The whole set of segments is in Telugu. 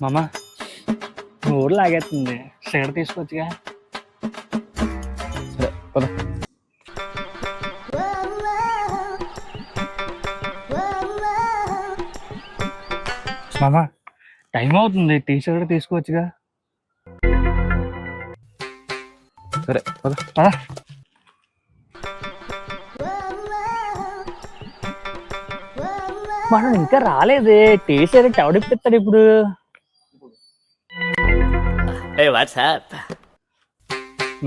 మామ నోరు లాగేస్తుంది, సిగరెట్ తీసుకోవచ్చుగా. సరే పద. మామ టైం అవుతుంది, టీ షర్ట్ తీసుకోవచ్చుగా. సరే పద. పద. మనం ఇంకా రాలేదే, టీ షర్ట్ ఎవడిప్పిస్తాడు ఇప్పుడు?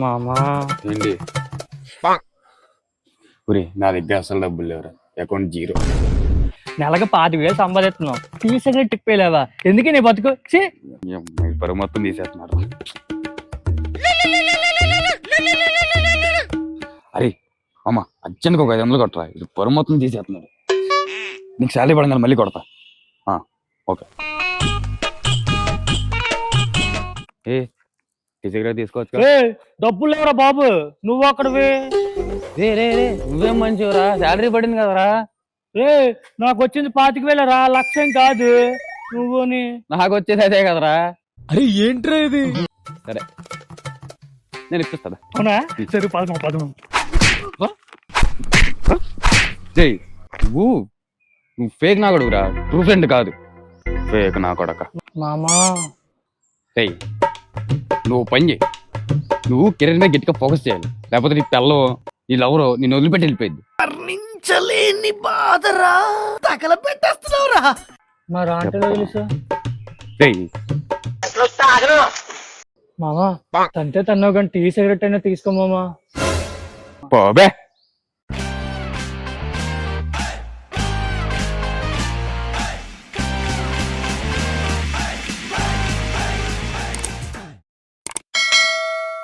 మామా ఏంటి ఊరి నా దగ్గర అసలు డబ్బులు లేవురా, అకౌంట్ జీరో. నెలకు 5,000 సంపాదిస్తున్నావు, టీ షర్ట్ టిప్పేలేవా? ఎందుకే నీ బతుకు? పరుగు మొత్తం తీసేస్తున్నారు. అరే అమ్మ అర్జెంట్గా ఒక 500 కొట్టరా, ఇది పరుగు మొత్తం తీసేస్తున్నారు. నీకు శాలరీ పడంగా మళ్ళీ కొడతా. ఓకే. ఏ సిగరెట్ తీసుకోవచ్చు. డబ్బులు లేవరా బాబు, నువ్వు అక్కడవి. రే రే రే నువ్వేం మంచివరా, శాలరీ పడింది కదరా. నాకు వచ్చింది 25,000 రా, లక్ష్యం కాదు. నువ్వుని నాకు వచ్చేది అదే కదరా. అరే ఏంట్రా ఇది? సరే నేను ఇప్పిస్తాడా. అవునా? సరే పదము. జై నువ్వు ఫేక్ నా కొడుకురా, ట్రూ ఫ్రెండ్ కాదు. ఫేక్ నా కొడక. మామా జై నువ్వు పని చేయి, నువ్వు కెరీర్ మీద గట్టిగా ఫోకస్ చేయాలి, లేకపోతే నీ పిల్లలు నీ లవరు నిన్ను వదిలిపెట్టి వెళ్ళిపోయింది. వర్ణించలేని బాధరా, తగలబెట్టేస్తున్నావురా. మరి అంటే తెలుసు జై మామా, తంతే తన్నావు కానీ టీ సిగరెట్ అయినా తీసుకో మామా. పోబే.